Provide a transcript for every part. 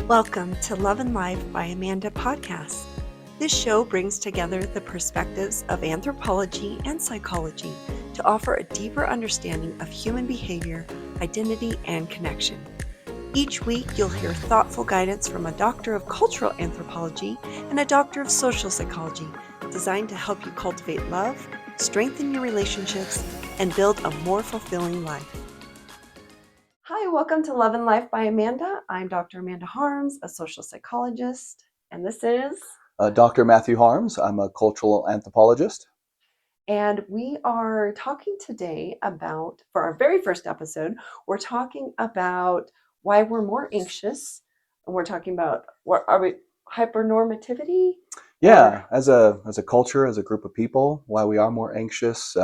Welcome to Love and Life by Amanda podcast. This show brings together the perspectives of anthropology and psychology to offer a deeper understanding of human behavior, identity, and connection. Each week, you'll hear thoughtful guidance from a doctor of cultural anthropology and a doctor of social psychology, designed to help you cultivate love, strengthen your relationships, and build a more fulfilling life. Hi, welcome to Love and Life by Amanda. I'm Dr. Amanda Harms, a social psychologist, and this is Dr. Matthew Harms. I'm a cultural anthropologist. And we are talking today about, for our very first episode, we're talking about why we're more anxious. And we're talking about, what are we, hypernormativity? Yeah, as a culture, as a group of people, why we are more anxious,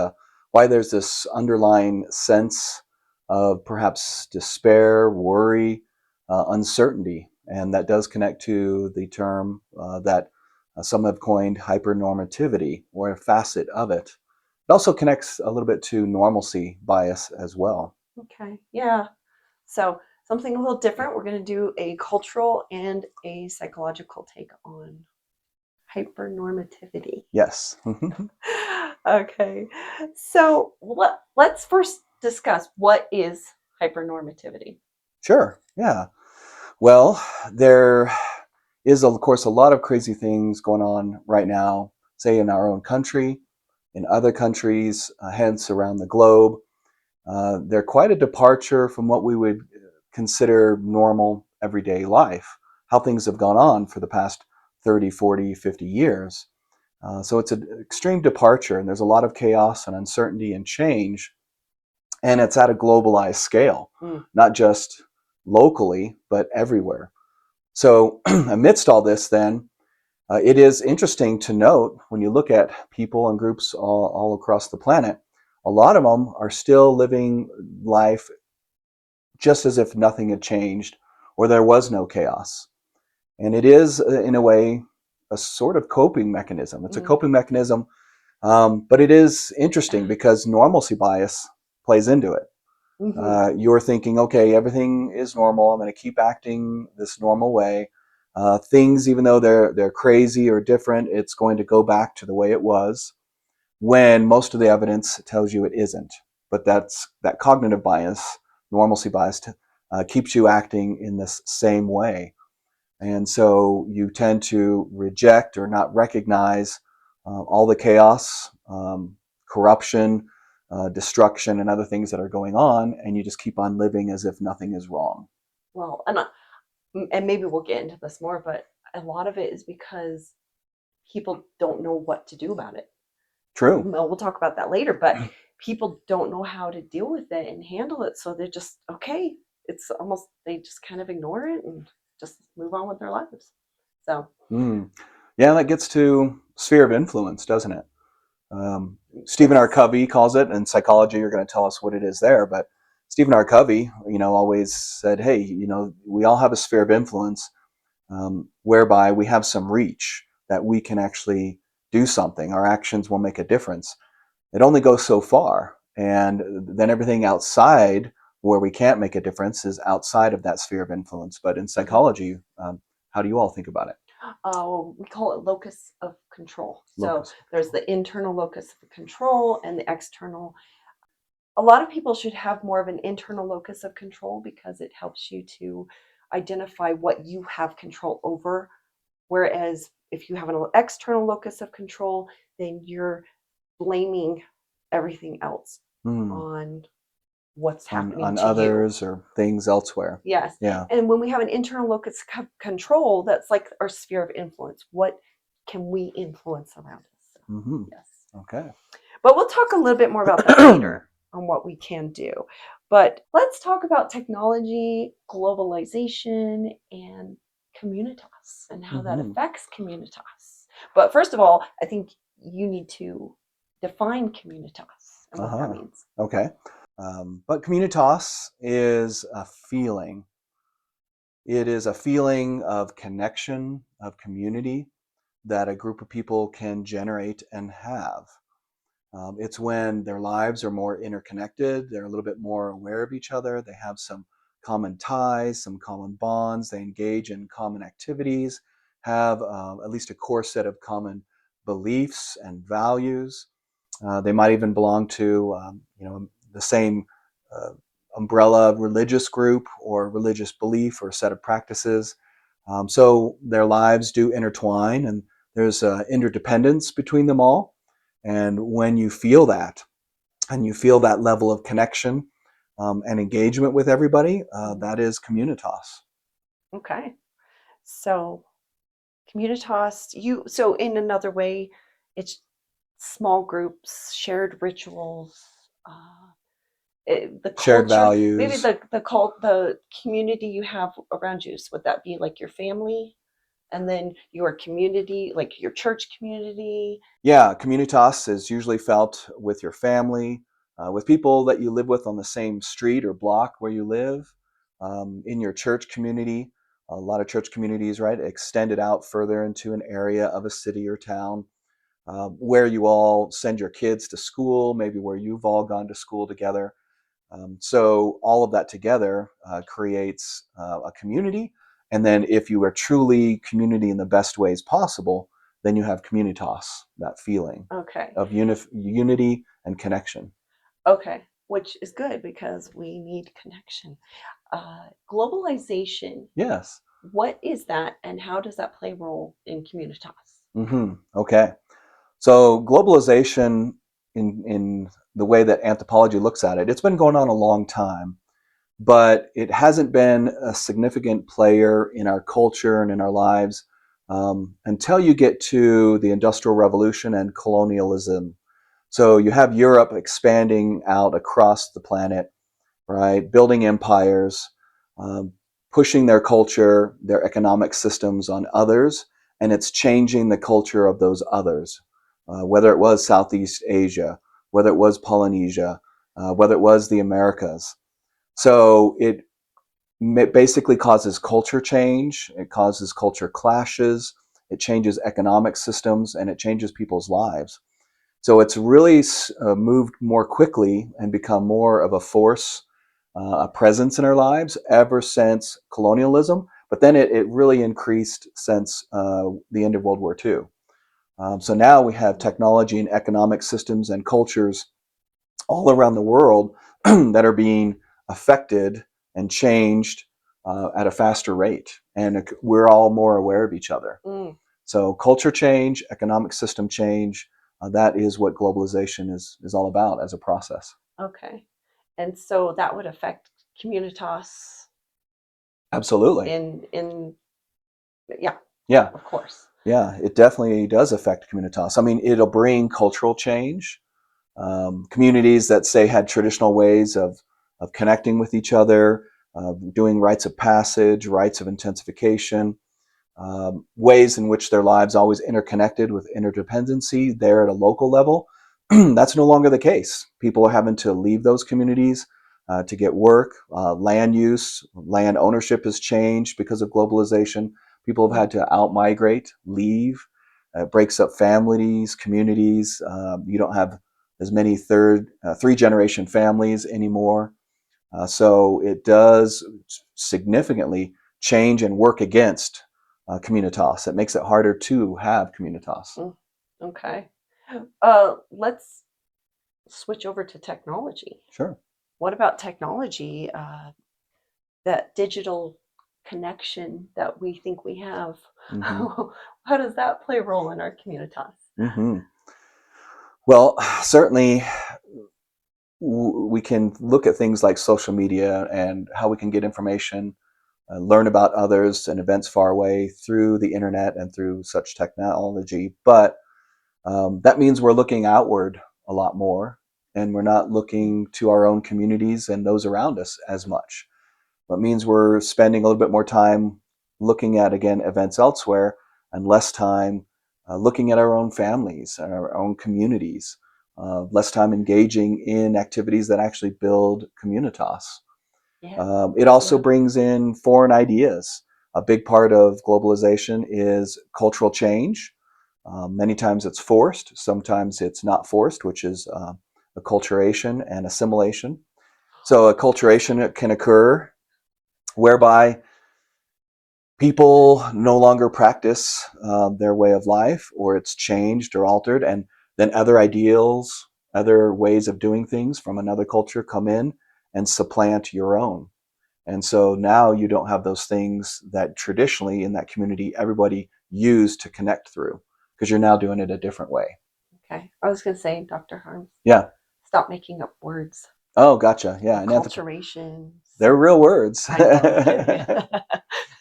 why there's this underlying sense of perhaps despair, worry, uncertainty. And that does connect to the term that some have coined hypernormativity, or a facet of it. It also connects a little bit to normalcy bias as well. Okay, yeah. So something a little different. We're going to do a cultural and a psychological take on hypernormativity. Yes. Okay, so let's first discuss what is hypernormativity. Sure. Yeah. Well, there is, of course, a lot of crazy things going on right now, say in our own country, in other countries, hence around the globe. They're quite a departure from what we would consider normal everyday life, how things have gone on for the past 30, 40, 50 years. So it's an extreme departure, and there's a lot of chaos and uncertainty and change, and it's at a globalized scale, not just locally, but everywhere. So amidst all this, then, it is interesting to note when you look at people and groups all across the planet, a lot of them are still living life just as if nothing had changed or there was no chaos. And it is, in a way, a sort of coping mechanism. It's a coping mechanism, but it is interesting because normalcy bias plays into it. You're thinking, okay, everything is normal. I'm going to keep acting this normal way. Things, even though they're crazy or different, it's going to go back to the way it was, when most of the evidence tells you it isn't. But that cognitive bias, normalcy bias, keeps you acting in this same way. And so you tend to reject or not recognize all the chaos, corruption, destruction, and other things that are going on, and you just keep on living as if nothing is wrong. Well, and maybe we'll get into this more, but a lot of it is because people don't know what to do about it. True. We'll talk about that later, but people don't know how to deal with it and handle it, so they're just, okay, it's almost, they just kind of ignore it and just move on with their lives. So yeah, that gets to sphere of influence, doesn't it? Stephen R. Covey calls it, in psychology you're going to tell us what it is there, but Stephen R. Covey, always said, hey, we all have a sphere of influence, whereby we have some reach that we can actually do something. Our actions will make a difference. It only goes so far, and then everything outside where we can't make a difference is outside of that sphere of influence. But in psychology, how do you all think about it? We call it locus of control. So there's the internal locus of control and the external. A lot of people should have more of an internal locus of control because it helps you to identify what you have control over. Whereas if you have an external locus of control, then you're blaming everything else on what's happening on to others you. or things elsewhere. Yes. Yeah. And when we have an internal locus of control, that's like our sphere of influence. What can we influence around us? Yes. Okay. But we'll talk a little bit more about that later on what we can do. But let's talk about technology, globalization, and Communitas and how that affects Communitas. But first of all, I think you need to define Communitas and what that means. Okay. But Communitas is a feeling. It is a feeling of connection, of community that a group of people can generate and have. It's when their lives are more interconnected, they're a little bit more aware of each other, they have some common ties, some common bonds. They engage in common activities, have at least a core set of common beliefs and values. They might even belong to, the same uh, umbrella religious group or religious belief or set of practices. So their lives do intertwine, and there's interdependence between them all. And when you feel that, and you feel that level of connection and engagement with everybody, that is communitas. Okay. So Communitas, so in another way, it's small groups, shared rituals, the Shared culture, maybe values. the community you have around you. So would that be like your family, and then your community, like your church community? Yeah, communitas is usually felt with your family, with people that you live with on the same street or block where you live, in your church community. A lot of church communities, right, extended out further into an area of a city or town where you all send your kids to school, maybe where you've all gone to school together. So all of that together creates a community. And then if you are truly community in the best ways possible, then you have communitas, that feeling Okay. of unity and connection. Okay. Which is good because we need connection. Globalization, Yes. what is that and how does that play a role in Communitas? Okay. So globalization, in the way that anthropology looks at it, it's been going on a long time, but it hasn't been a significant player in our culture and in our lives until you get to the Industrial Revolution and colonialism. So you have Europe expanding out across the planet, right? Building empires, um, pushing their culture, their economic systems on others, and it's changing the culture of those others. Whether it was Southeast Asia, whether it was Polynesia, whether it was the Americas. So it basically causes culture change, it causes culture clashes, it changes economic systems, and it changes people's lives. So it's really moved more quickly and become more of a force, a presence in our lives ever since colonialism. But then it really increased since the end of World War II. So now we have technology and economic systems and cultures all around the world that are being affected and changed at a faster rate. And we're all more aware of each other. Mm, So culture change, economic system change, that is what globalization is all about as a process. okay. And so that would affect Communitas Absolutely. in yeah, Yeah. of course. Yeah. It definitely does affect communitas. I mean, it'll bring cultural change. Communities that say had traditional ways of connecting with each other, doing rites of passage, rites of intensification, ways in which their lives always interconnected with interdependency there at a local level. That's no longer the case. People are having to leave those communities to get work. Land use, land ownership has changed because of globalization. People have Mm, had to outmigrate, leave. It breaks up families, communities. You don't have as many three generation families anymore. So it does significantly change and work against communitas. It makes it harder to have communitas. mm, okay. Let's switch over to technology. Sure. What about technology? That digital connection that we think we have. hmm How does that play a role in our Communitas? hmm Well, certainly we can look at things like social media and how we can get information, learn about others and events far away through the internet and through such technology. But that means we're looking outward a lot more, and we're not looking to our own communities and those around us as much. It means we're spending a little bit more time looking at, again, events elsewhere and less time looking at our own families and our own communities, less time engaging in activities that actually build communitas. Yeah, It also yeah. brings in foreign ideas. A big part of globalization is cultural change. Many times it's forced, sometimes it's not forced, which is acculturation and assimilation. So acculturation can occur whereby people no longer practice their way of life, or it's changed or altered, and then other ideals, other ways of doing things from another culture come in and supplant your own. And so now you don't have those things that traditionally in that community everybody used to connect through, because you're now doing it a different way. Okay. I was going to say, Dr. Harms, Yeah. stop making up words. Oh, gotcha. Yeah. And Acculturations. they're real words. I know. I'm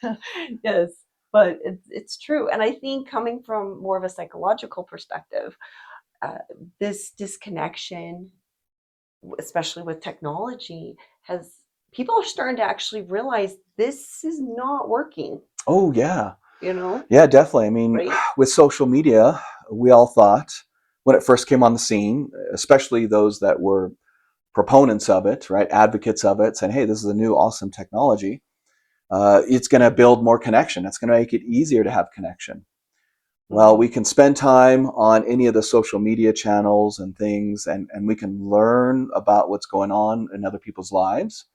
kidding. Yes, but it's true. And I think coming from more of a psychological perspective, uh, this disconnection, especially with technology, has people are starting to actually realize this is not working. Oh, yeah. You know, Yeah, definitely. I mean, right? with social media, we all thought when it first came on the scene, especially those that were proponents of it, right, advocates of it, saying, hey, this is a new awesome technology. It's going to build more connection. It's going to make it easier to have connection. Well, we can spend time on any of the social media channels and things, and we can learn about what's going on in other people's lives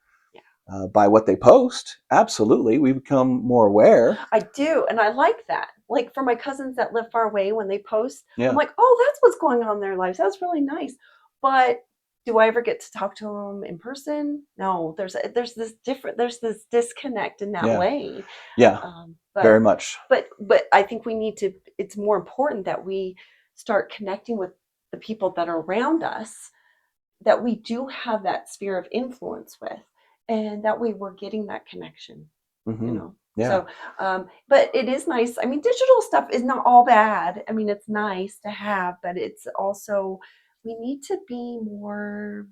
by what they post. Absolutely. We become more aware. I do, and I like that. Like for my cousins that live far away, when they post, I'm Yeah. like, oh, that's what's going on in their lives. That's really nice. But do I ever get to talk to them in person? No. There's this disconnect in that Yeah. way. Yeah. But Very much. but I think we need to. It's more important that we start connecting with the people that are around us, that we do have that sphere of influence with, and that way we're getting that connection. You Mm-hmm. know. Yeah. So, but it is nice. I mean, digital stuff is not all bad. I mean, it's nice to have, but it's also, we need to be more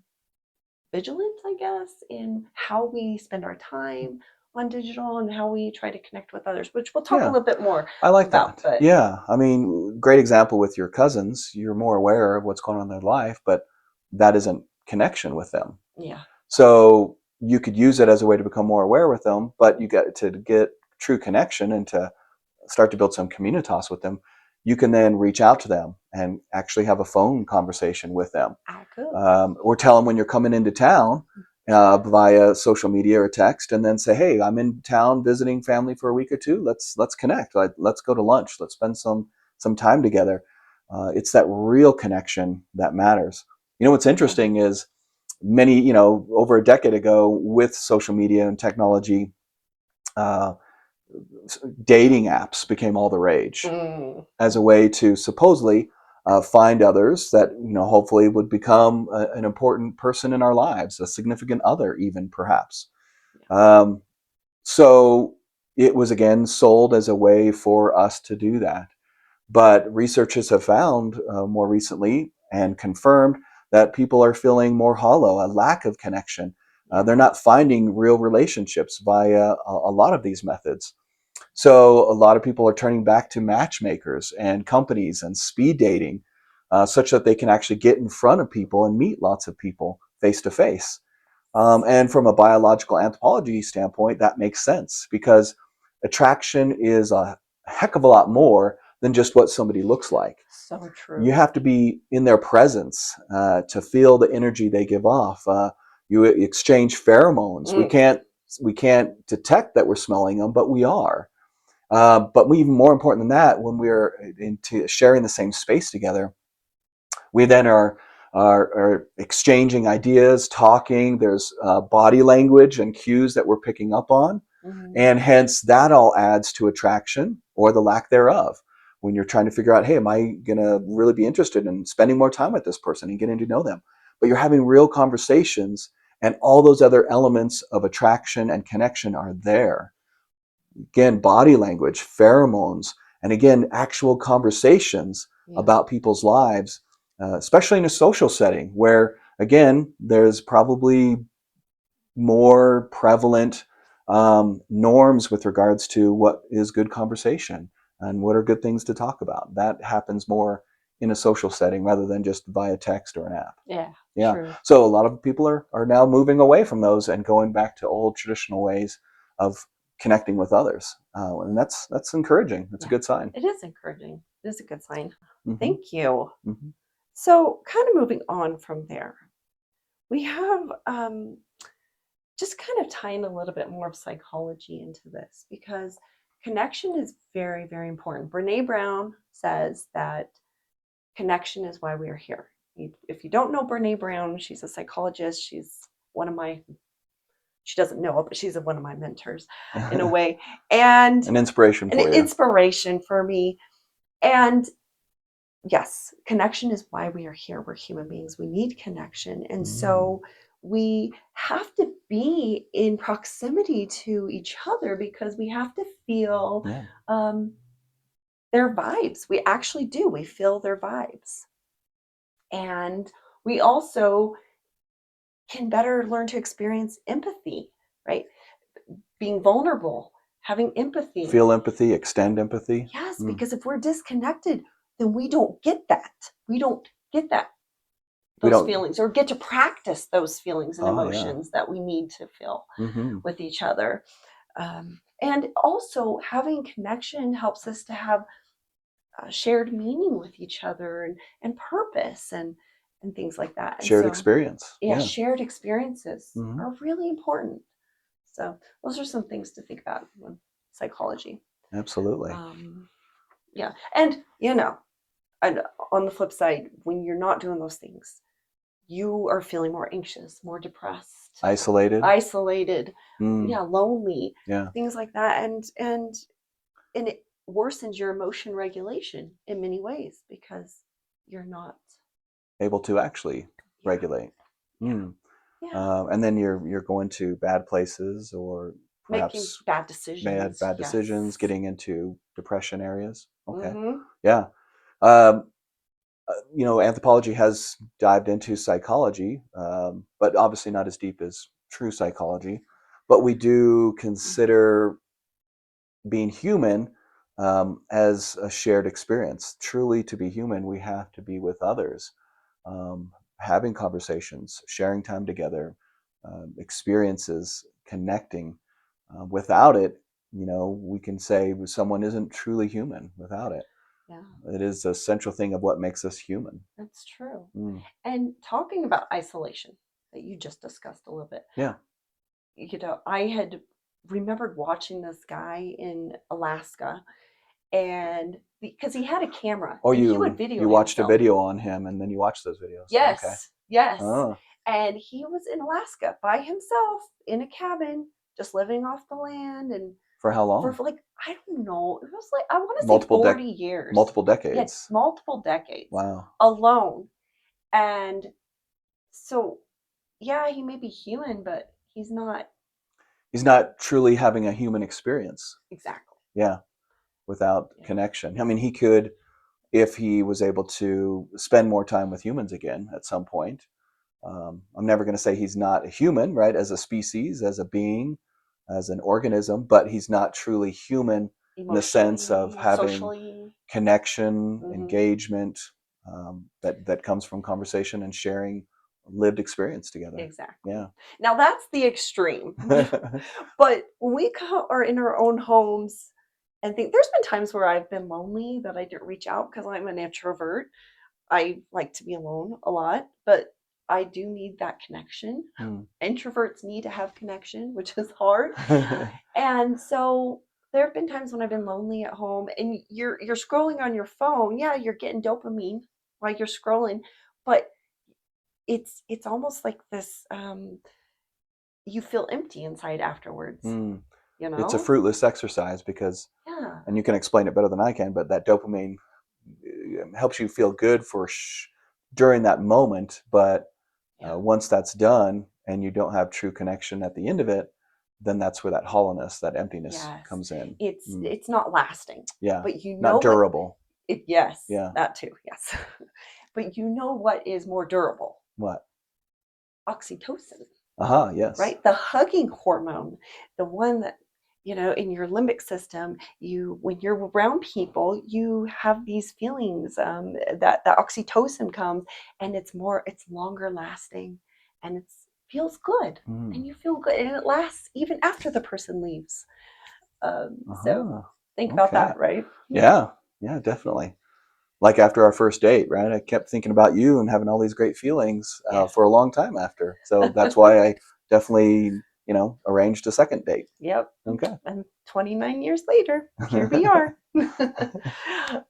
vigilant, I guess, in how we spend our time on digital and how we try to connect with others, which we'll talk a Yeah. little bit more I like about. that. But Yeah. I mean, great example with your cousins. You're more aware of what's going on in their life, but that isn't connection with them. yeah, So you could use it as a way to become more aware with them, but you get to get true connection and to start to build some communitas with them. You can then reach out to them and actually have a phone conversation with them, oh, good. or tell them when you're coming into town via social media or text, and then say, "Hey, I'm in town visiting family for a week or two. Let's connect. Let's go to lunch. Let's spend some time together." It's that real connection that matters. You know what's interesting is many, over a decade ago, with social media and technology, uh, dating apps became all the rage as a way to supposedly find others that hopefully would become an important person in our lives, a significant other, even perhaps. Um, so it was again sold as a way for us to do that. But researchers have found more recently and confirmed that people are feeling more hollow, a lack of connection. They're not finding real relationships via a lot of these methods. So a lot of people are turning back to matchmakers and companies and speed dating, such that they can actually get in front of people and meet lots of people face to face. And from a biological anthropology standpoint, that makes sense because attraction is a heck of a lot more than just what somebody looks like. So You true. have to be in their presence to feel the energy they give off. You exchange pheromones. We can't detect that we're smelling them, but we are. But even more important than that, when we're into sharing the same space together, we then are exchanging ideas, talking. There's body language and cues that we're picking up on, and hence that all adds to attraction or the lack thereof. When you're trying to figure out, hey, am I going to really be interested in spending more time with this person and getting to know them? But you're having real conversations, and all those other elements of attraction and connection are there. Again, body language, pheromones, and again, actual conversations about people's lives, especially in a social setting where, again, there's probably more prevalent norms with regards to what is good conversation and what are good things to talk about. That happens more in a social setting rather than just via text or an app. Yeah, Yeah. true. So a lot of people are now moving away from those and going back to old traditional ways of connecting with others, and that's encouraging. That's a good sign. It is encouraging. It is a good sign. Mm-hmm. Thank you. Mm-hmm. So, kind of moving on from there, we have just kind of tying a little bit more of psychology into this, because connection is very, very important. Brene Brown says that connection is why we are here. If you don't know Brene Brown, she's a psychologist. She's one of my, she doesn't know it, but she's one of my mentors in a way, and An inspiration an for you. inspiration for me. And yes, connection is why we are here. We're human beings. We need connection. And so we have to be in proximity to each other because we have to feel their vibes. We actually do. We feel their vibes. And we also can better learn to experience empathy, right? Being vulnerable, having empathy. Feel empathy, extend empathy. Yes, because if we're disconnected, then we don't get that. We don't get that, those feelings, or get to practice those feelings and emotions that we need to feel with each other. And also having connection helps us to have shared meaning with each other and purpose and things like that. And shared experience. Yeah, shared experiences are really important. So those are some things to think about in psychology. Absolutely. Yeah. And, and on the flip side, when you're not doing those things, you are feeling more anxious, more depressed, isolated, yeah, lonely, yeah, things like that. And it worsens your emotion regulation in many ways because you're not able to actually regulate. Yeah. And then you're going to bad places, or perhaps making bad decisions, getting into depression areas. Okay. Mm-hmm. Yeah. Anthropology has dived into psychology, but obviously not as deep as true psychology. But we do consider being human as a shared experience. Truly, to be human, we have to be with others, having conversations, sharing time together, experiences, connecting. Without it, we can say someone isn't truly human without it. Yeah. It is a central thing of what makes us human. That's true. And talking about isolation that you just discussed a little bit. Yeah. I had remembered watching this guy in Alaska, and because he had a camera, Oh, and he would video you watched himself. a video on him, and then you watched those videos. Yes, okay. Yes. Oh. And he was in Alaska by himself in a cabin, just living off the land. And for how long? For like, I don't know. It was like, I want to say 40 years. Multiple decades. Yes, multiple decades. Wow. Alone. And so, yeah, he may be human, but he's not truly having a human experience. Exactly. Yeah. Without connection. I mean, he could, if he was able to spend more time with humans again at some point. I'm never going to say he's not a human, right? As a species, as a being, as an organism, but he's not truly human in the sense of having socially connection, engagement, that comes from conversation and sharing lived experience together. Exactly. Yeah. Now that's the extreme. But when we are in our own homes and think, there's been times where I've been lonely that I didn't reach out because I'm an introvert. I like to be alone a lot, but I do need that connection. Introverts need to have connection, which is hard. And so there have been times when I've been lonely at home, and you're scrolling on your phone. Yeah, you're getting dopamine while you're scrolling, but it's almost like this. You feel empty inside afterwards. It's a fruitless exercise because, and you can explain it better than I can, but that dopamine helps you feel good for during that moment, but once that's done and you don't have true connection at the end of it, then that's where that hollowness, that emptiness comes in. It's not lasting. Yeah, but not durable. Yes, that too. Yes, but you know what is more durable? What? Oxytocin. Yes. Right, the hugging hormone, the one that in your limbic system, when you're around people, you have these feelings, that oxytocin comes, and it's longer lasting, and it feels good, and you feel good, and it lasts even after the person leaves. So think about that, right? Yeah, definitely. Like after our first date, right? I kept thinking about you and having all these great feelings for a long time after. So that's why I definitely arranged a second date. Yep. Okay. And 29 years later, here we are.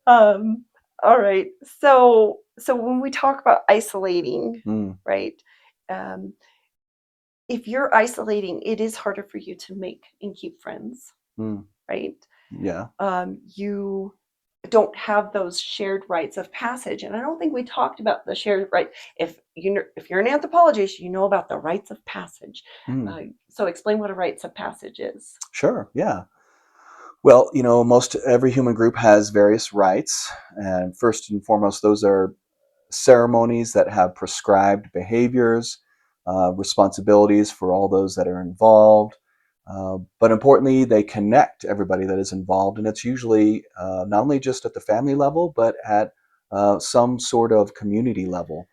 um, all right. So when we talk about isolating, Mm, right? Um, if you're isolating, it is harder for you to make and keep friends, mm, right? yeah. You don't have those shared rites of passage, and I don't think we talked about the shared right. If you're an anthropologist, you know about the rites of passage. Mm, So explain what a rites of passage is. sure. Yeah. Well, most every human group has various rights, and first and foremost, those are ceremonies that have prescribed behaviors, responsibilities for all those that are involved. But importantly, they connect everybody that is involved, and it's usually not only just at the family level, but at some sort of community level.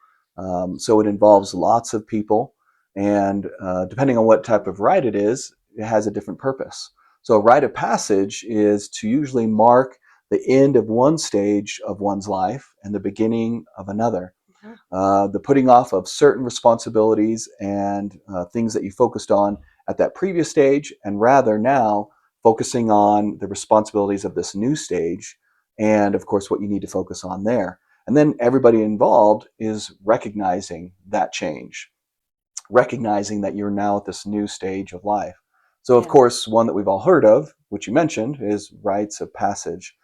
So it involves lots of people, and depending on what type of rite it is, it has a different purpose. So a rite of passage is to usually mark the end of one stage of one's life and the beginning of another. Yeah. The putting off of certain responsibilities and things that you focused on at that previous stage, and rather now focusing on the responsibilities of this new stage, and of course, what you need to focus on there. And then everybody involved is recognizing that change, recognizing that you're now at this new stage of life. So, of Yeah. course, one that we've all heard of, which you mentioned, is rites of passage.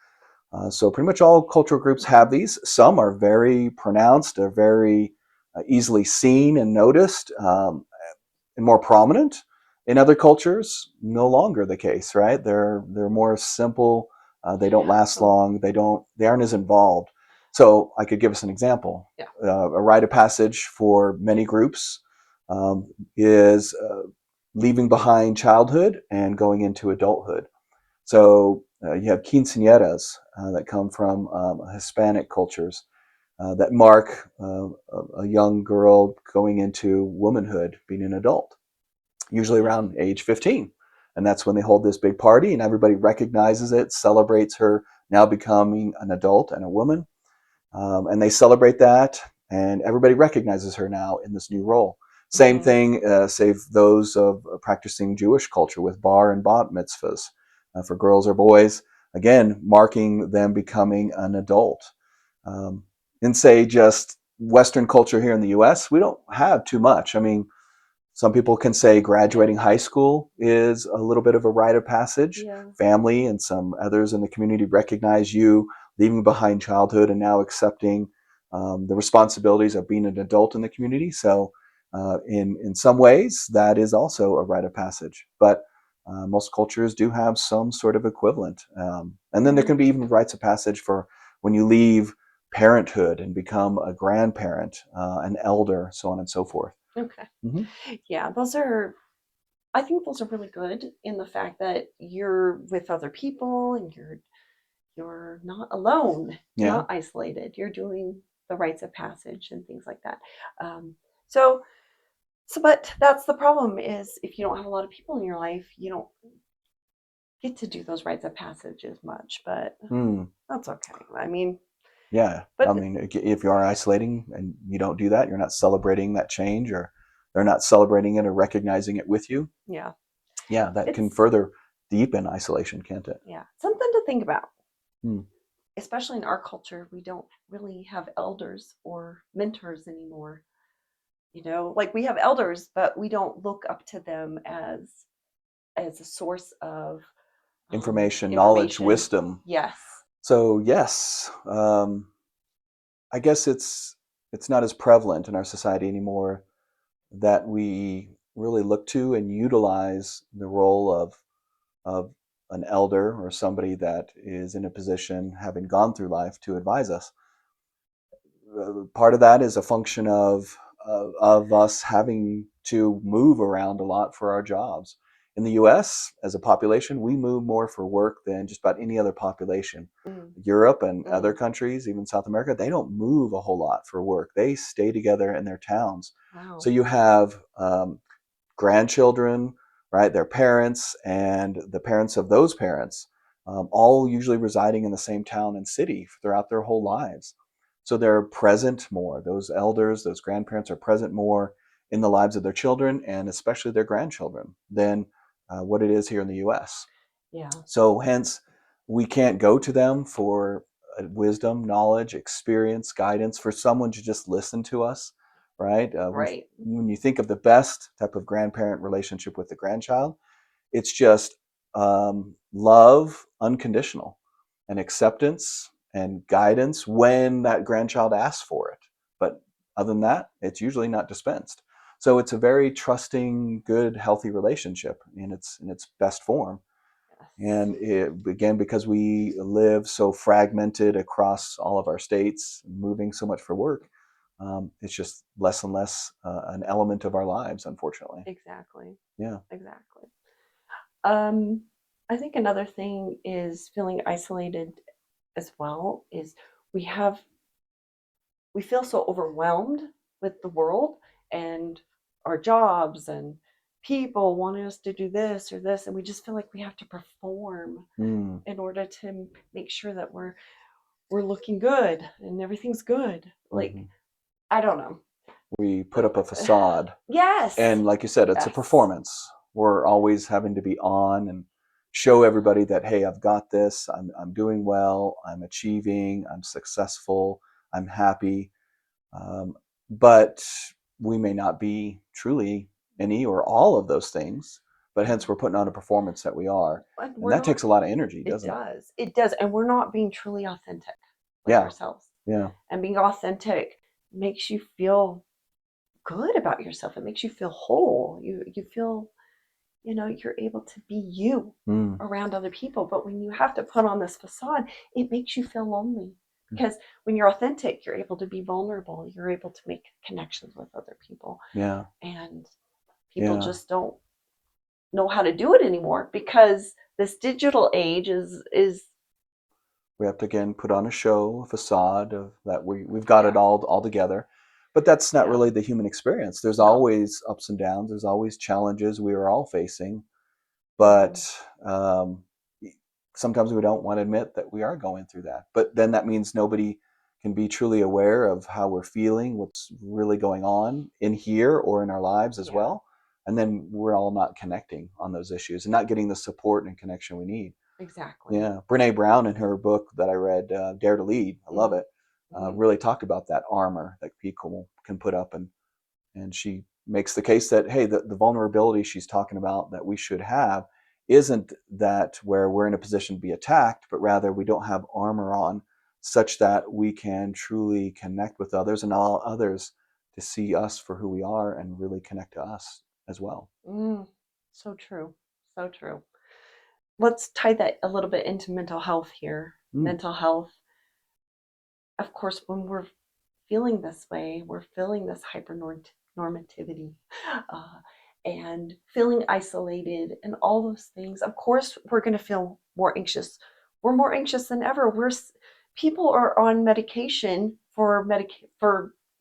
So pretty much all cultural groups have these. Some are very pronounced, are very easily seen and noticed, and more prominent. In other cultures, no longer the case, right? They're more simple. They don't last So long. They aren't as involved. So I could give us an example. yeah. A rite of passage for many groups um, is leaving behind childhood and going into adulthood. So you have quinceañeras that come from Hispanic cultures that mark a young girl going into womanhood, being an adult, usually Yeah. around age 15. And that's when they hold this big party and everybody recognizes it, celebrates her now becoming an adult and a woman. And they celebrate that, and everybody recognizes her now in this new role. Same Mm-hmm. thing, save those of practicing Jewish culture with bar and bat mitzvahs for girls or boys, again, marking them becoming an adult. In, say, just Western culture here in the US, we don't have too much. I mean, some people can say Yeah. graduating high school is a little bit of a rite of passage. Yeah. Family and some others in the community recognize you leaving behind childhood and now accepting the responsibilities of being an adult in the community. So, in some ways, that is also a rite of passage. But most cultures do have some sort of equivalent. And then there Yeah. can be even rites of passage for when you leave parenthood and become a grandparent, an elder, so on and so forth. Okay. Mm-hmm. Yeah, I think those are really good in the fact that you're with other people and you're not alone. You're Yeah. not isolated. You're doing the rites of passage and things like that. Um, so but that's the problem is if you don't have a lot of people in your life, you don't get to do those rites of passage as much. But Mm. that's okay. I mean, Yeah. I but mean, if you are isolating and you don't do that, you're not celebrating that change, or they're not celebrating it or recognizing it with you. yeah, Yeah, that can it's further deepen isolation, can't it? yeah something to think about. Mm. Especially in our culture, we don't really have elders or mentors anymore. Like we have elders, but we don't look up to them as a source of Information, knowledge, information. wisdom. Yes. So yes, I guess it's not as prevalent in our society anymore that we really look to and utilize the role of an elder or somebody that is in a position having gone through life to advise us. Part of that is a function of us having to move around a lot for our jobs. In the U.S., as a population, we move more for work than just about any other population. Mm, Europe and other mm, countries, even South America, they don't move a whole lot for work. They stay together in their towns. So wow. you have grandchildren, right? Their parents and the parents of those parents, all usually residing in the same town and city throughout their whole lives. So they're present more. Those elders, those grandparents are present more in the lives of their children and especially their grandchildren than what it is here in the US. Yeah. So hence, we can't go to them for wisdom, knowledge, experience, guidance, for someone to just listen to us, right? Right. When you think of the best type of grandparent relationship with the grandchild, it's just love, unconditional, and acceptance and guidance when that grandchild asks for it. But other than that, it's usually not dispensed. So it's a very trusting, good, healthy relationship in its best form. Yes. And again, because we live so fragmented across all of our states, moving so much for work, it's just less and less an element of our lives, unfortunately. Exactly. Yeah. Exactly. I think another thing is feeling isolated as well is we have we feel so overwhelmed with the world and our jobs and people wanting us to do this or this, and we just feel like we have to perform Mm. in order to make sure that we're looking good and everything's good. Like, hmm I don't know. We put up a facade. Yes. And like you said, it's a Yes. performance. We're always having to be on and show everybody that, hey, I've got this, I'm doing well, I'm achieving, I'm successful, I'm happy. Um, but we may not be truly any or all of those things, but Yeah. hence we're putting on a performance that we are. And And we're that not, takes a lot of energy, it doesn't it? does. It does. And we're not being truly authentic with Yeah. ourselves. Yeah. And being authentic makes you feel good about yourself. It makes you feel whole. You feel, you're able to be you Mm. around other people. But when you have to put on this facade, it makes you feel lonely. Because when you're authentic, you're able to be vulnerable. You're able to make connections with other people. Yeah. And people Yeah. just don't know how to do it anymore because this digital age is We have to again put on a show, a facade of that we've got it yeah, all together. But that's not yeah, really the human experience. There's no. always ups and downs. There's always challenges we are all facing. Mm-hmm. But um, sometimes we don't want to admit that we are going through that. But then that means nobody can be truly aware of how we're feeling, what's really going on in here or in our lives as Yeah, well. And then we're all not connecting on those issues and not getting the support and connection we need. exactly. Yeah, Brene Brown in her book that I read, Dare to Lead, I love Mm-hmm. it. Mm-hmm. Really talked about that armor that people can put up, and she makes the case that hey, the vulnerability she's talking about that we should have isn't that where we're in a position to be attacked, but rather we don't have armor on, such that we can truly connect with others and allow others to see us for who we are and really connect to us as well. Mm. So true. So true. Let's tie that a little bit into mental health here. Mm, Mental health, of course, when we're feeling this way, we're feeling this hypernormativity uh, and feeling isolated and all those things. Of course, we're going to feel more anxious. We're more anxious than ever. People are on medication for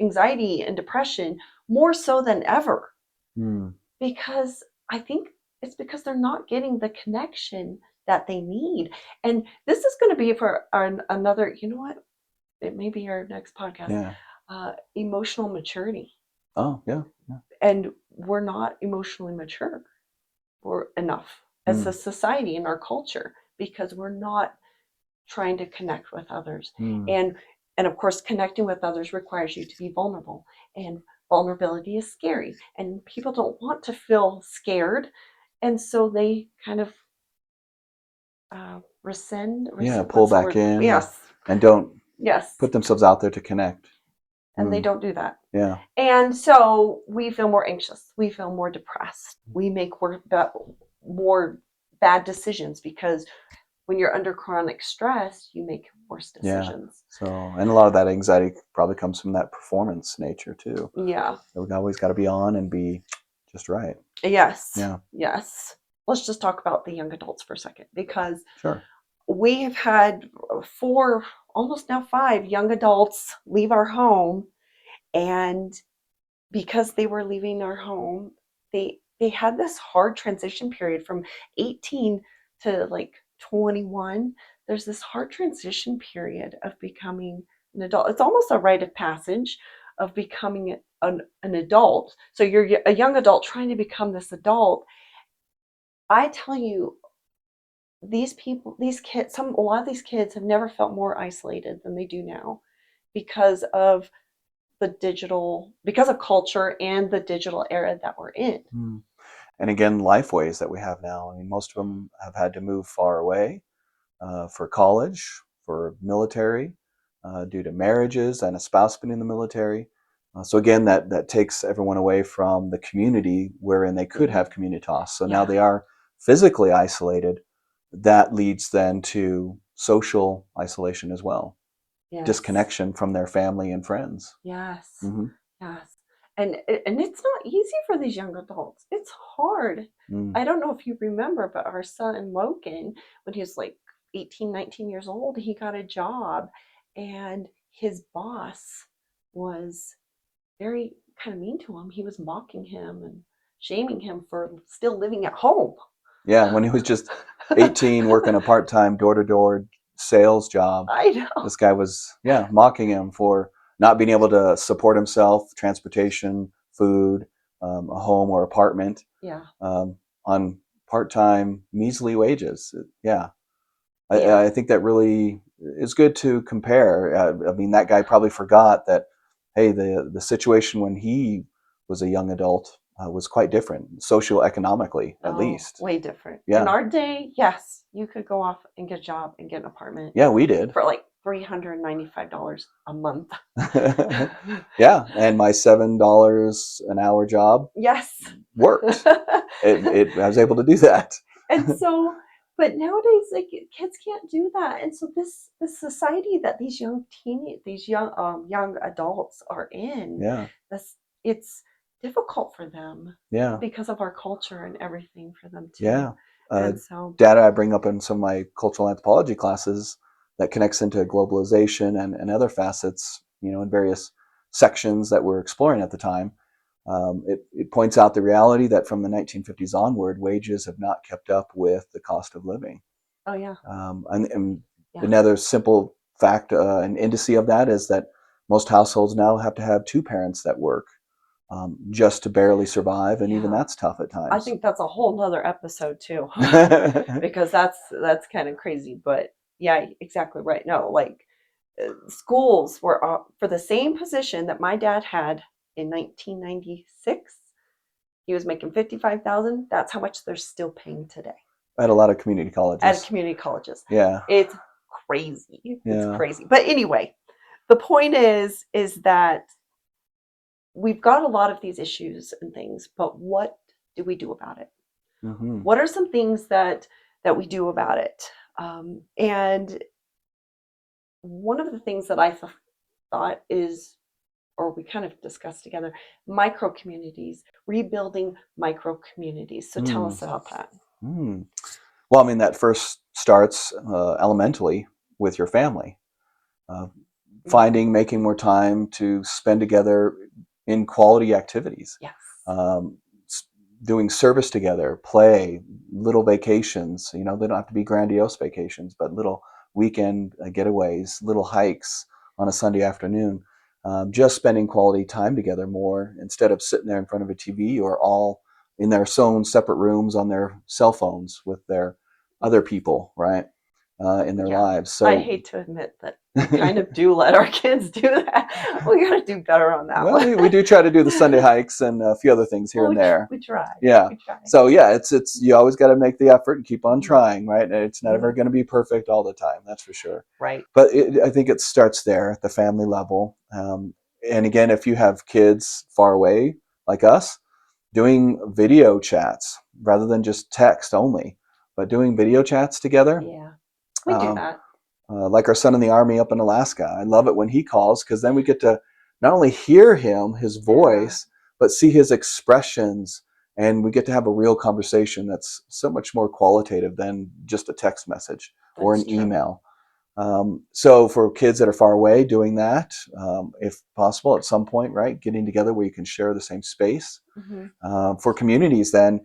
anxiety and depression more so than ever mm, because I think it's because they're not getting the connection that they need. And this is going to be for another, you know what? It may be our next podcast, yeah. emotional maturity. Oh, yeah. Yeah. And we're not emotionally mature or enough as a Mm, society in our culture because we're not trying to connect with others. mm. And of course, connecting with others requires you to be vulnerable. And vulnerability is scary. And people don't want to feel scared. And so they kind of Yeah, pull what's the back word? in Yes, and don't yes. put themselves out there to connect. And they Mm, don't do that. yeah, And so we feel more anxious. We feel more depressed. We make more bad decisions because when you're under chronic stress, you make worse yeah. decisions. So, and a lot of that anxiety probably comes from that performance nature too. Yeah. So we always got to be on and be just right. Yes. Yeah, Yes. Let's just talk about the young adults for a second because sure. we have had four, almost now five young adults leave our home. And because they were leaving our home, they had this hard transition period from 18 to like 21. There's this hard transition period of becoming an adult. It's almost a rite of passage. of becoming an adult. So you're a young adult trying to become this adult. I tell you, these people, these kids, a lot of these kids have never felt more isolated than they do now because of because of culture and the digital era that we're in. Mm. And again, life ways that we have now. I mean, most of them have had to move far away for college, for military, due to marriages and a spouse being in the military. So again, that takes everyone away from the community wherein they could have communitas. So now they are physically isolated. That leads then to social isolation as well. Yes. Disconnection from their family and friends. Yes. Mm-hmm. Yes. And it's not easy for these young adults. It's hard. I don't know if you remember, but our son Logan, when he was like 18, 19 years old, he got a job and his boss was very kind of mean to him. He was mocking him and shaming him for still living at home. Yeah, when he was just 18, working a part-time door-to-door sales job. I know. This guy was, mocking him for not being able to support himself, transportation, food, a home or apartment, on part-time, measly wages. Yeah. I think that really is good to compare. I mean, that guy probably forgot that, hey, the situation when he was a young adult was quite different, socioeconomically at least. Way different. Yeah. In our day, yes, you could go off and get a job and get an apartment. Yeah, we did. For like $395 a month. Yeah, and my $7 an hour job worked. I was able to do that. And so, but nowadays, like kids can't do that, and so this society that these young young adults are in, it's difficult for them. Yeah, because of our culture and everything for them too. Yeah, and so data I bring up in some of my cultural anthropology classes that connects into globalization and other facets, in various sections that we're exploring at the time. It points out the reality that from the 1950s onward, wages have not kept up with the cost of living. Oh yeah. And another simple fact, an indice of that is that most households now have to have two parents that work just to barely survive, and even that's tough at times. I think that's a whole nother episode too, because that's kind of crazy. But yeah, exactly right. No, like schools were for the same position that my dad had in 1996. He was making 55,000. That's how much they're still paying today. At a lot of community colleges. Yeah. It's crazy. It's crazy. But anyway, the point is that we've got a lot of these issues and things, but what do we do about it? Mm-hmm. What are some things that we do about it? And one of the things that I thought is, or we kind of discussed together, micro communities, rebuilding micro communities. So tell us about that. Well, I mean, that first starts elementally with your family. Making more time to spend together in quality activities. Yes. Doing service together, play, little vacations. They don't have to be grandiose vacations, but little weekend getaways, little hikes on a Sunday afternoon. Just spending quality time together more instead of sitting there in front of a TV or all in their own separate rooms on their cell phones with their other people, right, in their lives. So I hate to admit that we kind of do let our kids do that. We got to do better on that. Well, we do try to do the Sunday hikes and a few other things here and there. We try. Yeah. We try. So it's you always got to make the effort and keep on trying, right? It's never going to be perfect all the time, that's for sure. Right. But I think it starts there at the family level. And again, if you have kids far away like us, doing video chats rather than just text only, but doing video chats together. Yeah, we do that. Like our son in the Army up in Alaska. I love it when he calls because then we get to not only hear him, his voice, but see his expressions, and we get to have a real conversation that's so much more qualitative than just a text message or an email. So for kids that are far away, doing that, if possible, at some point, right, getting together where you can share the same space. For communities, then,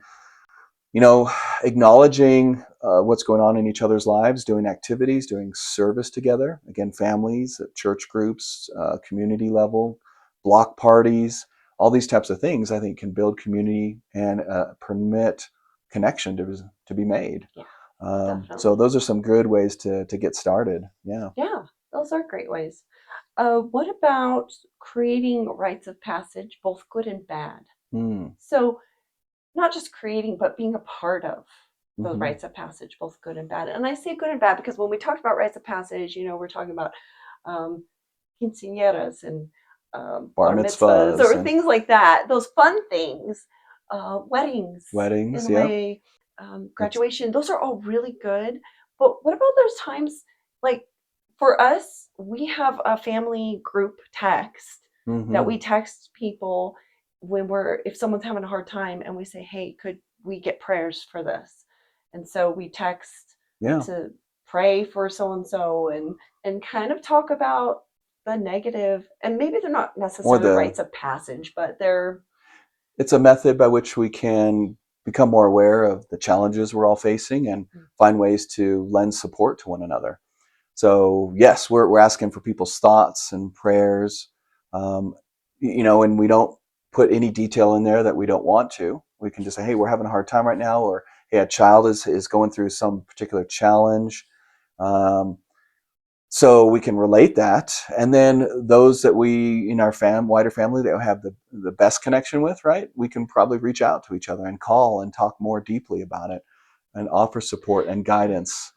acknowledging what's going on in each other's lives, doing activities, doing service together. Again, families, church groups, community level, block parties, all these types of things, I think, can build community and permit connection to be made. Yeah, So definitely. those are some good ways to get started. Yeah. Yeah, those are great ways. What about creating rites of passage, both good and bad? Mm. So not just creating, but being a part of those Hmm. rites of passage, both good and bad. And I say good and bad because when we talked about rites of passage, we're talking about um, quinceañeras and Bar bar mitzvahs mitzvahs or and things like that. Those fun things, weddings in weddings. a Yep. way, That's. graduation. Those are all really good. But what about those times like for us, we have a family group text that Hmm. we text people when if someone's having a hard time and we say, hey, could we get prayers for this? And so we text Yeah. to pray for so and so and kind of talk about the negative, and maybe they're not Or necessarily the rites of passage, but they're it's a method by which we can become more aware of the challenges we're all facing and find ways to lend support to one another. So yes, we're asking for people's thoughts and prayers, um, and we don't put any detail in there that we don't want to. We can just say, hey, we're having a hard time right now, or hey, a child is going through some particular challenge. Um, so we can relate that, and then those that we in our wider family that we have the best connection with, right, we can probably reach out to each other and call and talk more deeply about it and offer support and guidance,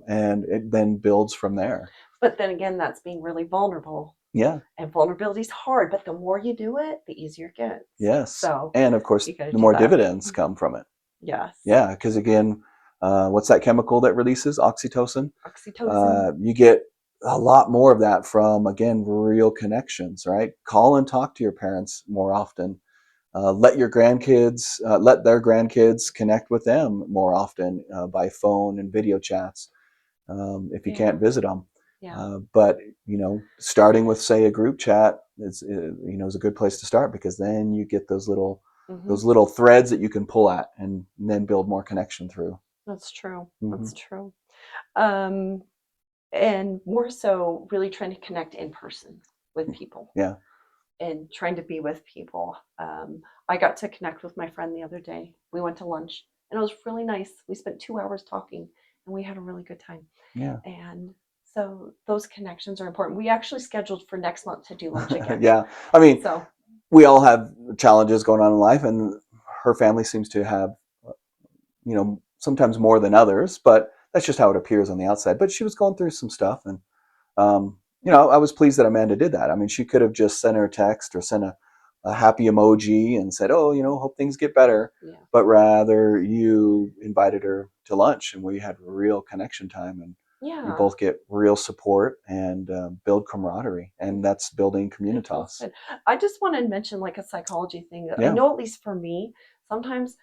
and it then builds from there. but then again, that's being really vulnerable, Yeah. and vulnerability is hard, but the more you do it, the easier it gets. Yes, So and of course you got to the do more that. dividends come from it. Yes. Yeah, because again, what's that chemical that releases oxytocin? Oxytocin. You get a lot more of that from, again, real connections, right? Call and talk to your parents more often. Let their grandkids connect with them more often by phone and video chats, if you Yeah. can't visit them. Yeah. But starting with, say, a group chat is a good place to start, because then you get Hmm. those little threads that you can pull at and then build more connection through. That's true. Hmm. That's true. Um, and more so, really trying to connect in person with people Yeah. and trying to be with people. I got to connect with my friend the other day. We went to lunch and it was really nice. We spent 2 hours talking and we had a really good time. Yeah. And so those connections are important. We actually scheduled for next month to do lunch again. Yeah. I mean, So, we all have challenges going on in life, and her family seems to have, sometimes more than others, but that's just how it appears on the outside. But she was going through some stuff, and I was pleased that Amanda did that. I mean, she could have just sent her a text or sent a happy emoji and said, "Oh, hope things get better," yeah. but rather you invited her to lunch, and we had real connection time, and we Yeah. both get real support and build camaraderie, and that's building It feels Communitas. good. I just want to mention like a psychology thing. I Yeah. know, at least for me, sometimes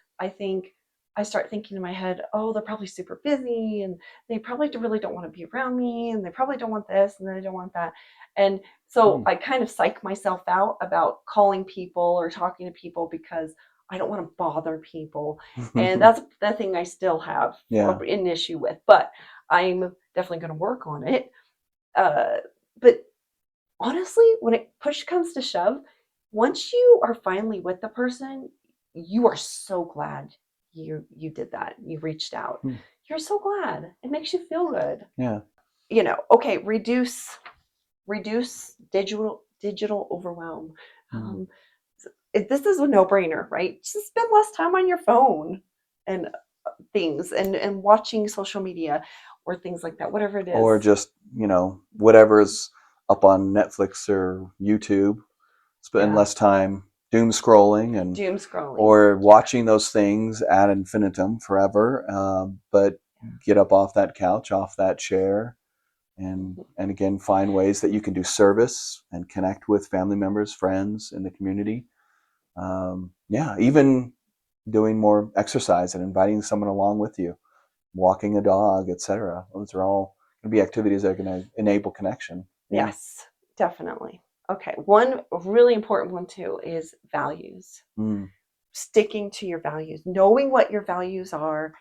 I start thinking in my head, oh, they're probably super busy and they probably really don't want to be around me and they probably don't want this and they don't want that. And so Hmm. I kind of psych myself out about calling people or talking to people because I don't want to bother people. And that's the thing I still have Yeah. an issue with, but I'm definitely going to work on it. Uh, but honestly, when it push comes to shove, once you are finally with the person, you are so glad you did that. You reached out. Hmm. You're so glad. It makes you feel good. Yeah. Okay, reduce digital overwhelm. Hmm. Um, this is a no-brainer, right? Just spend less time on your phone and things and watching social media or things like that, whatever it Or is. just, whatever's up on Netflix or YouTube. Spend Yeah. less time doom scrolling and Doom scrolling. or watching those things ad infinitum forever. But get up off that couch, off that chair, and Mhm. and again, find ways that you can do service and connect with family members, friends in the community. Yeah, even doing more exercise and inviting someone along with you, walking a dog, etc. Those are all going to be activities that are going to enable connection. Yeah. Yes, definitely. Okay, one really important one too is values. Mm. Sticking to your values, knowing what your values are,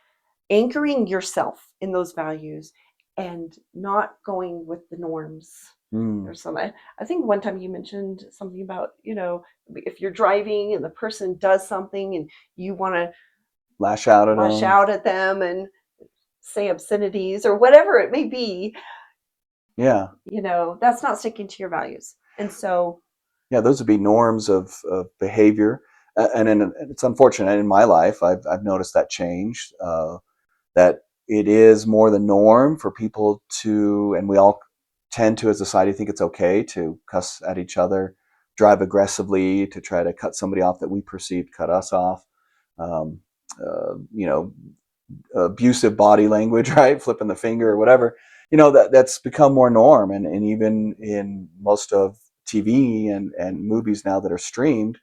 anchoring yourself in those values, and not going with the norms. Mm. There's some, I think one time you mentioned something about, if you're driving and the person does something and you want to Lash out at lash them. out at them and say obscenities or whatever it may be, Yeah. that's not sticking to your values. And so, Yeah, those would be norms of behavior. And it's unfortunate in my life, I've noticed that change, that it is more the norm for people to, and we all tend to, as a society, think it's okay to cuss at each other, drive aggressively to try to cut somebody off that we perceive cut us off. Um, you know, abusive body language, right? Flipping the finger or whatever. That's become more norm. And even in most of TV and movies now that are streamed,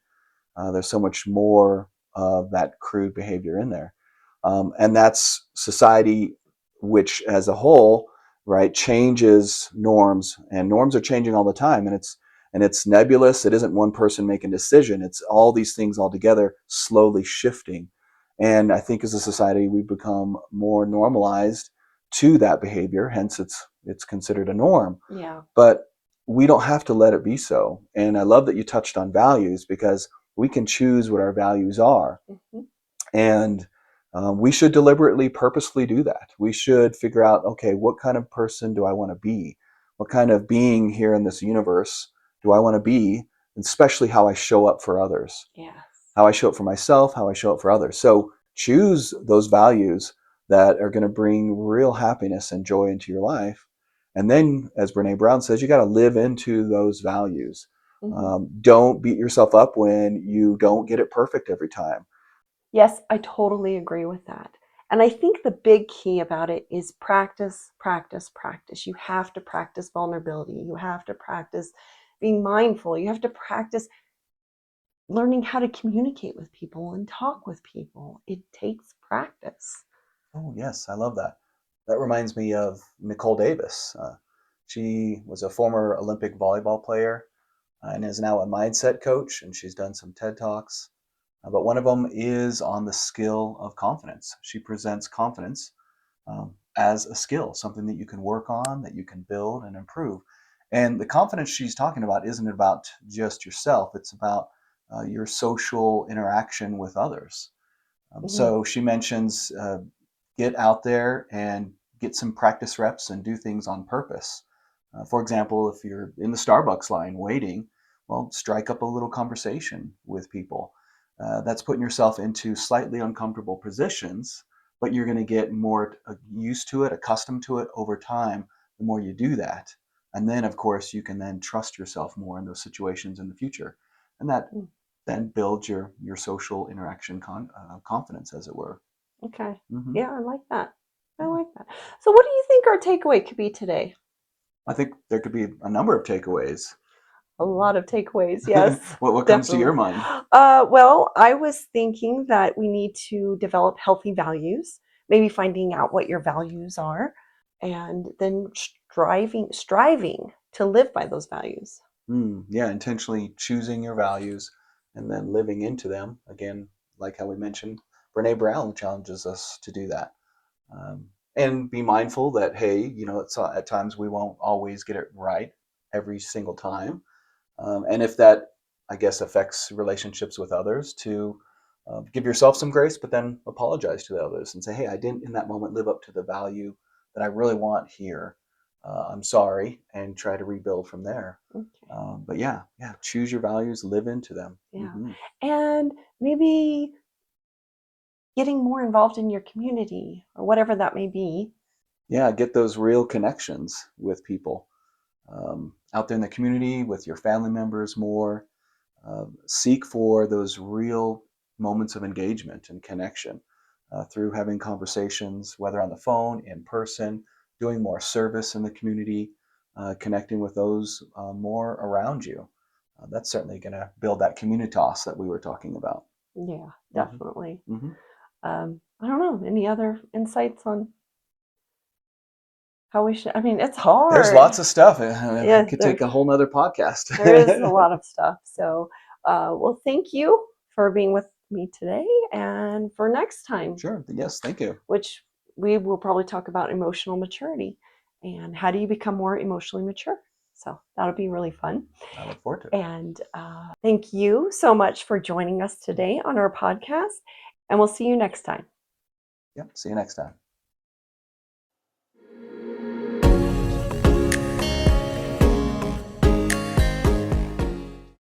there's so much more of that crude behavior in there. And that's society, which as a whole, right, changes norms, and norms are changing all the time. And it's nebulous. It isn't one person making a decision. It's all these things all together slowly shifting. And I think as a society, we've become more normalized to that behavior. Hence, it's considered a norm. yeah. But we don't have to let it be so. And I love that you touched on values, because we can choose what our values are. Mm-hmm. And we should deliberately, purposefully do that. We should figure out, okay, what kind of person do I want to be? What kind of being here in this universe do I want to be? And especially how I show up for others, Yes. how I show up for myself, how I show up for others. So choose those values that are going to bring real happiness and joy into your life. And then, as Brene Brown says, you got to live into those values. Mm-hmm. Don't beat yourself up when you don't get it perfect every time. Yes, I totally agree with that. And I think the big key about it is practice, practice, practice. You have to practice vulnerability. You have to practice being mindful. You have to practice learning how to communicate with people and talk with people. It takes practice. Oh, yes, I love that. That reminds me of Nicole Davis. She was a former Olympic volleyball player, and is now a mindset coach, and she's done some TED Talks. But one of them is on the skill of confidence. She presents confidence as a skill, something that you can work on, that you can build and improve. And the confidence she's talking about isn't about just yourself, it's about your social interaction with others. Mm-hmm. So she mentions get out there and get some practice reps and do things on purpose. For example, if you're in the Starbucks line waiting, well, strike up a little conversation with people. That's putting yourself into slightly uncomfortable positions, but you're going to get more used to it, accustomed to it over time the more you do that. And then, of course, you can then trust yourself more in those situations in the future. And that then builds your social interaction confidence, as it were. Okay. Hmm. Yeah, I like that. I Yeah. like that. So, what do you think our takeaway could be today? I think there could be a number of takeaways. A lot of takeaways, yes, What comes to your definitely. mind? Well, I was thinking that we need to develop healthy values, maybe finding out what your values are, and then striving to live by those values. Yeah, intentionally choosing your values and then living into them. Again, like how we mentioned, Brene Brown challenges us to do that. And be mindful that, hey, at times we won't always get it right every single time. And if that, I guess, affects relationships with others, to give yourself some grace, but then apologize to the others and say, hey, I didn't in that moment live up to the value that I really want here. I'm sorry, and try to rebuild from there. Okay. But yeah, choose your values, live into them. Yeah. Hmm. And maybe getting more involved in your community or whatever that may be. Yeah, get those real connections with people out there in the community, with your family members more. Seek for those real moments of engagement and connection through having conversations, whether on the phone, in person, doing more service in the community, connecting with those more around you. That's certainly going to build that communitas that we were talking about. Yeah, Hmm. definitely. Hmm. I don't know. Any other insights on how we should? I mean, it's hard. There's lots of stuff. Yeah, It could take a whole nother podcast. there is a lot of stuff. So, well, thank you for being with me today, and for next time, Sure. Yes. Thank you. which we will probably talk about emotional maturity and how do you become more emotionally mature. So that'll be really fun. I look forward to it. And thank you so much for joining us today on our podcast. And we'll see you next time. Yep. See you next time.